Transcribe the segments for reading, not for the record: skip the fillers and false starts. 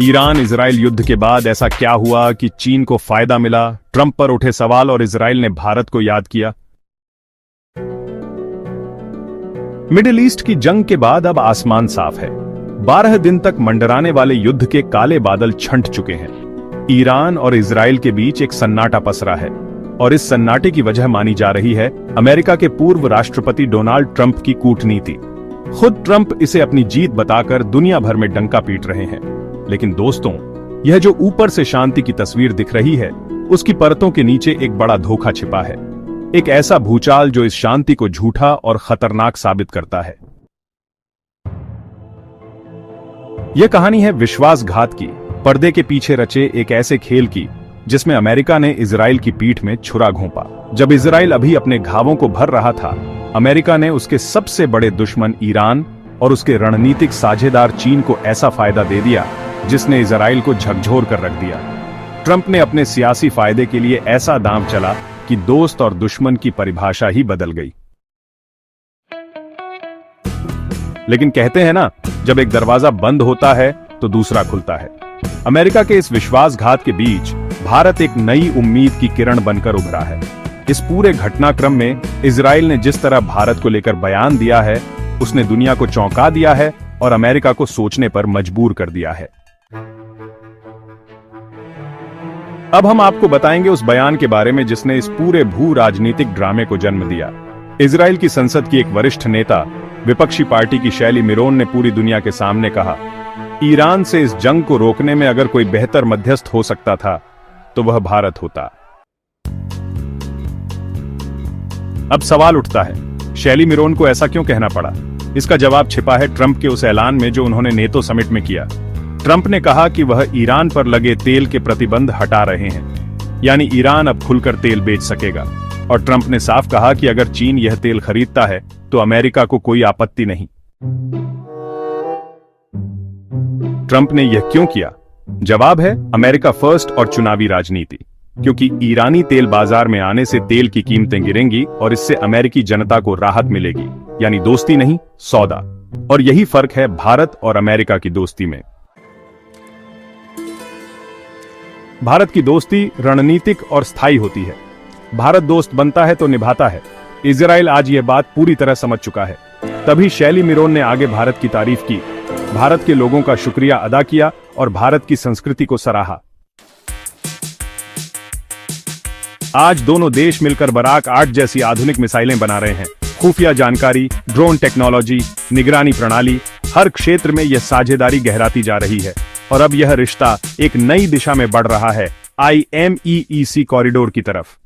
Iran Israel युद्ध के बाद ऐसा क्या हुआ कि चीन को फायदा मिला, ट्रंप पर उठे सवाल और इजराइल ने भारत को याद किया। मिडिल ईस्ट की जंग के बाद अब आसमान साफ है। 12 दिन तक मंडराने वाले युद्ध के काले बादल छंट चुके हैं। ईरान और इजराइल के बीच एक सन्नाटा पसरा है और इस सन्नाटे की वजह मानी जा रही है अमेरिका के पूर्व राष्ट्रपति डोनाल्ड ट्रंप की कूटनीति। खुद ट्रंप इसे अपनी जीत बताकर दुनिया भर में डंका पीट रहे हैं। लेकिन दोस्तों, यह जो ऊपर से शांति की तस्वीर दिख रही है, उसकी परतों के नीचे एक बड़ा धोखा छिपा है। एक ऐसा भूचाल जो इस शांति को झूठा और खतरनाक साबित करता है। यह कहानी है विश्वासघात की, पर्दे के पीछे रचे एक ऐसे खेल की जिसमें अमेरिका ने इजराइल की पीठ में छुरा घोंपा। जब इजराइल अभी अपने घावों को भर रहा था, अमेरिका ने उसके सबसे बड़े दुश्मन ईरान और उसके रणनीतिक साझेदार चीन को ऐसा फायदा दे दिया जिसने इजराइल को झकझोर कर रख दिया। ट्रंप ने अपने सियासी फायदे के लिए ऐसा दांव चला कि दोस्त और दुश्मन की परिभाषा ही बदल गई। लेकिन कहते हैं ना, जब एक दरवाजा बंद होता है तो दूसरा खुलता है। अमेरिका के इस विश्वासघात के बीच भारत एक नई उम्मीद की किरण बनकर उभरा है। इस पूरे घटनाक्रम में इजराइल ने जिस तरह भारत को लेकर बयान दिया है, उसने दुनिया को चौंका दिया है और अमेरिका को सोचने पर मजबूर कर दिया है। अब हम आपको बताएंगे उस बयान के बारे में जिसने इस पूरे भू राजनीतिक ड्रामे को जन्म दिया। इजराइल की संसद की एक वरिष्ठ नेता, विपक्षी पार्टी की शैली मिरोन ने पूरी दुनिया के सामने कहा, ईरान से इस जंग को रोकने में अगर कोई बेहतर मध्यस्थ हो सकता था तो वह भारत होता। अब सवाल उठता है, शैली मिरोन को ऐसा क्यों कहना पड़ा? इसका जवाब छिपा है ट्रंप के उस ऐलान में जो उन्होंने नेटो समिट में किया। ट्रंप ने कहा कि वह ईरान पर लगे तेल के प्रतिबंध हटा रहे हैं, यानी ईरान अब खुलकर तेल बेच सकेगा। और ट्रंप ने साफ कहा कि अगर चीन यह तेल खरीदता है तो अमेरिका को कोई आपत्ति नहीं। ट्रंप ने यह क्यों किया? जवाब है अमेरिका फर्स्ट और चुनावी राजनीति। क्योंकि ईरानी तेल बाजार में आने से तेल की कीमतें गिरेंगी और इससे अमेरिकी जनता को राहत मिलेगी, यानी दोस्ती नहीं, सौदा। और यही फर्क है भारत और अमेरिका की दोस्ती में। भारत की दोस्ती रणनीतिक और स्थायी होती है। भारत दोस्त बनता है तो निभाता है। इजराइल आज यह बात पूरी तरह समझ चुका है। तभी शैली मिरोन ने आगे भारत की तारीफ की, भारत के लोगों का शुक्रिया अदा किया और भारत की संस्कृति को सराहा। आज दोनों देश मिलकर बराक 8 जैसी आधुनिक मिसाइलें बना रहे हैं। खुफिया जानकारी, ड्रोन टेक्नोलॉजी, निगरानी प्रणाली, हर क्षेत्र में यह साझेदारी गहराती जा रही है। और अब यह रिश्ता एक नई दिशा में बढ़ रहा है, IMEEC कॉरिडोर की तरफ।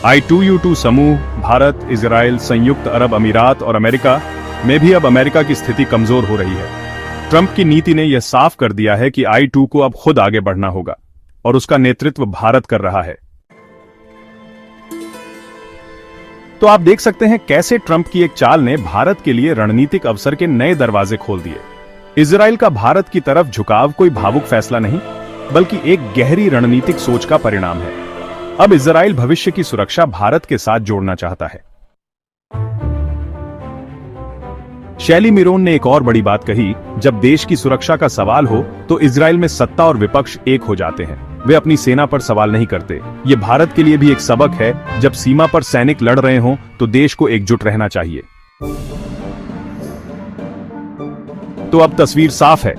I2U2 समूह, भारत, इजराइल, संयुक्त अरब अमीरात और अमेरिका में भी अब अमेरिका की स्थिति कमजोर हो रही है। ट्रंप की नीति ने यह साफ कर दिया है कि I2 को अब खुद आगे बढ़ना होगा और उसका नेतृत्व भारत कर रहा है। तो आप देख सकते हैं कैसे ट्रंप की एक चाल ने भारत के लिए रणनीतिक अवसर के नए दरवाजे खोल दिए। इजराइल का भारत की तरफ झुकाव कोई भावुक फैसला नहीं, बल्कि एक गहरी रणनीतिक सोच का परिणाम है। अब इजराइल भविष्य की सुरक्षा भारत के साथ जोड़ना चाहता है। शैली मिरोन ने एक और बड़ी बात कही, जब देश की सुरक्षा का सवाल हो तो इजराइल में सत्ता और विपक्ष एक हो जाते हैं। वे अपनी सेना पर सवाल नहीं करते। ये भारत के लिए भी एक सबक है, जब सीमा पर सैनिक लड़ रहे हों तो देश को एकजुट रहना चाहिए। तो अब तस्वीर साफ है,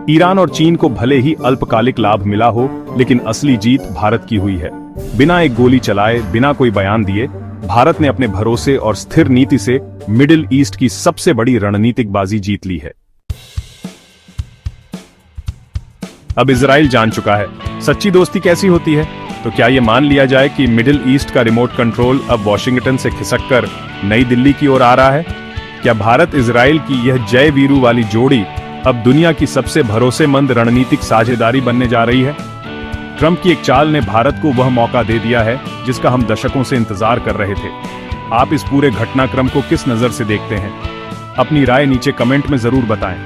ईरान और चीन को भले ही अल्पकालिक लाभ मिला हो, लेकिन असली जीत भारत की हुई है। बिना एक गोली चलाए, बिना कोई बयान दिए, भारत ने अपने भरोसे और स्थिर नीति से मिडिल ईस्ट की सबसे बड़ी रणनीतिक बाजी जीत ली है। अब इजराइल जान चुका है सच्ची दोस्ती कैसी होती है। तो क्या यह मान लिया जाए कि मिडिल ईस्ट का रिमोट कंट्रोल अब वॉशिंगटन से खिसककर नई दिल्ली की ओर आ रहा है? क्या भारत इजराइल की यह जय वीरू वाली जोड़ी अब दुनिया की सबसे भरोसेमंद रणनीतिक साझेदारी बनने जा रही है? ट्रंप की एक चाल ने भारत को वह मौका दे दिया है जिसका हम दशकों से इंतजार कर रहे थे। आप इस पूरे घटनाक्रम को किस नजर से देखते हैं? अपनी राय नीचे कमेंट में जरूर बताएं।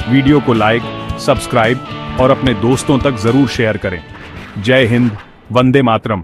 वीडियो को लाइक, सब्सक्राइब और अपने दोस्तों तक जरूर शेयर करें। जय हिंद, वंदे मातरम।